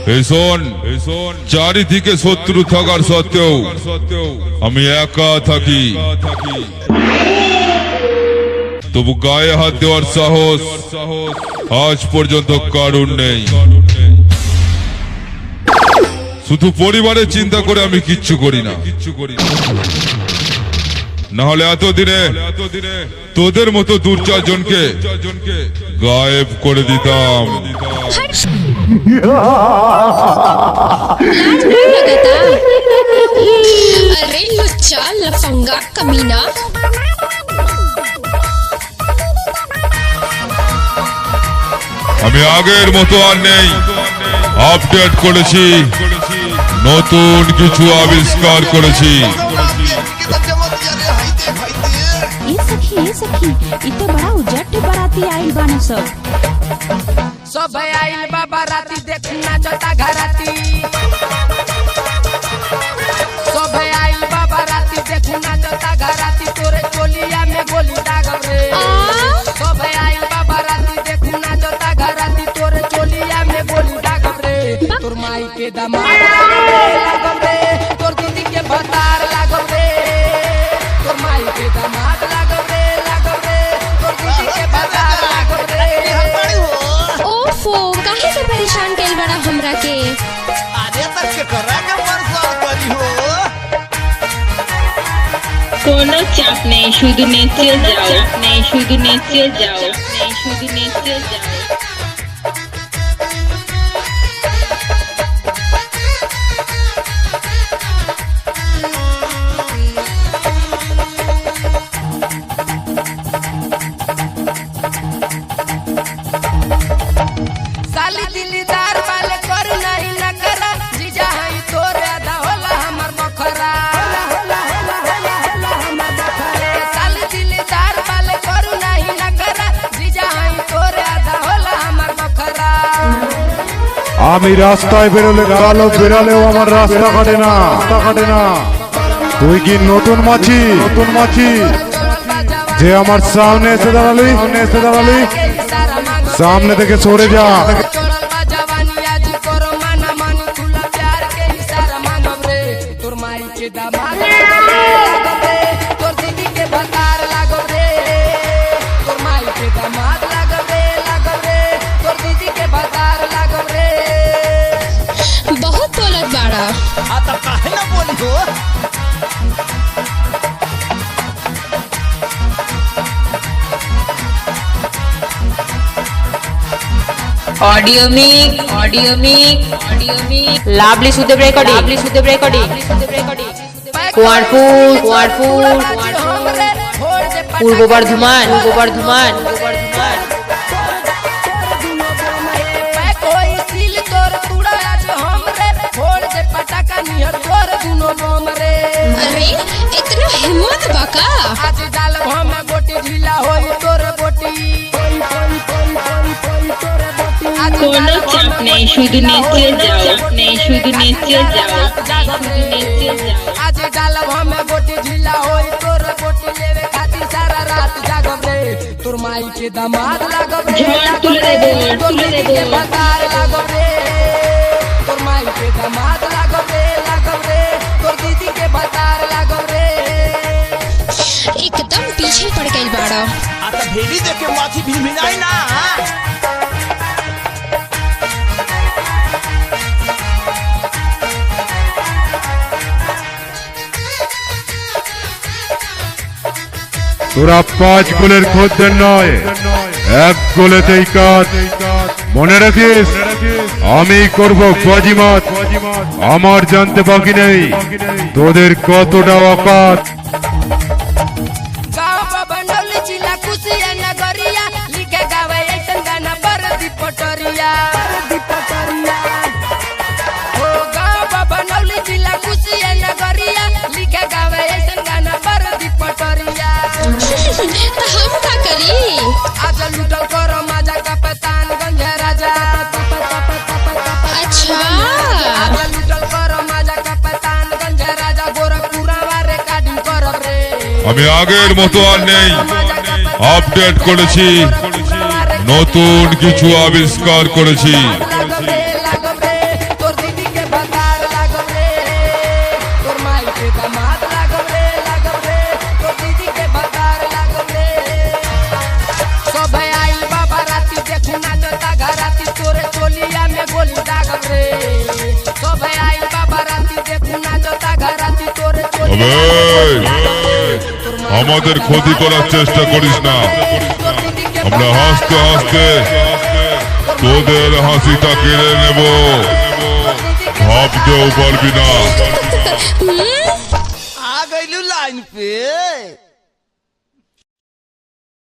শোন, চারিদিকে শত্রু থাকার সত্ত্বেও আমি একা থাকি, তবু গায়ে হাত দেওয়ার সাহস আজ পর্যন্ত কারণ নেই। শুধু পরিবারের চিন্তা করে আমি কিচ্ছু করি না, না হলে এতদিনে তোদের মতো দু চারজনকে গায়েব করে দিতাম। अरे लुच्चा लफंगा कमीना, আমি আগের মতো আর নেই, আপডেট করেছি, নতুন কিছু আবিষ্কার করেছি। ये सखी इतना बड़ा उजट बराती आइल बाने सब आइल बा बाराती देखना चता घराती, सब आइल बा बाराती देखना चता घराती, तोरे चोलिया में गोली दागब रे। सब आइल बा बाराती देखना चता घराती, तोरे चोलिया में गोली दागब रे। तोर माई के दामाद लागब रे, तोर दीदी के भतार लागब रे, तोर माई के दामाद लागब रे, तोर दीदी के भतार लागब रे। ओफो काहे से परेशान कइल बड़ा हमरा के? आजे तक के करा के परसार करी हो। কোনো চাপ নেই, শুধু নেচে যাও, শুধু নেচে যাও। साली दिलदार वाले कर नहीं न करा, जीजा हई तोरे आधा होला हमर बखरा। साली दिलदार वाले कर नहीं न करा, जीजा हई तोरे आधा होला हमर बखरा। আমি রাস্তায় বেরোলে কালো বেরালেও আমার রাস্তা কাটে না। তুই কি নতুন মাছি যে আমার সামনে এসে দাঁড়ালি, সামনে থেকে সরে যা। चढ़ल बा जवानी आज करो माना मानी, खुला प्यार के इशारा मांगब रे। तोर माई के दामाद लागब रे, तोर दीदी के भतार लागब रे, तोर माई के दामाद लागब रे, तोर दीदी के भतार लागब रे। बहुत बोलत बाड़ा। आ त काहे ना बोली हो। ऑडियो मिक लाभली सुदेव रेकॉर्डिंग कुआरपुर पूर्व बर्धमान कोई सिल तोर तुड़ा आज हमरे, फोड़ दे पटाखा निहर तोर दुनो बम रे। अरे इतना हिम्मत बाका? आज डाल हम गोटी ढीला होई तोर बोटी। কোনো চাপ নেই, শুধু নেচে যাও। आज डाल हम गोटी ढीला होई तोर बोटी, लेवे खातिर सारा रात जागब रे। तोर माई के दामाद लागब रे, झड़ तुले देबो। के भतार लागब रे। तोर माई के दामाद लागब रे, तोर दीदी के भतार लागब रे। एकदम पीछे पड़ गइल बाड़ा। आ त भेड़ी देख के माथी भिनभिनाई ना। তোরা 5 গোলের খদ্দের নয়, 1 গোলেতেই কাজ। মনে রাখিস আমি করব বাজিমাত, আমার জানতে বাকি নেই তোদের কতটা অকাত। गाँव पर बनौली जिला कुशिया नगरिया, लिखे गावे ऐसन गाना पर दीपटरिया। हो गाँव पर बनौली जिला कुशिया नगरिया, लिखे गावे ऐसन गाना पर दीपटरिया। तो हम का करी? आज लूटल करो मजा का पतान गंज राजा। अच्छा आज लूटल करो मजा का पतान गंज राजा, गोरखपुरा वारे काटी करब रे। আমি আগের মতো আর নেই, আপডেট করেছি, নতুন কিছু আবিষ্কার করেছি। लागब रे, তবে আমাদের ক্ষতি করার চেষ্টা করিস না। আমরা হাসতে হাসতে তোদের হাসিটা কেড়ে নেব, ভাবতেও পারবি না। आ गई लाइन पे।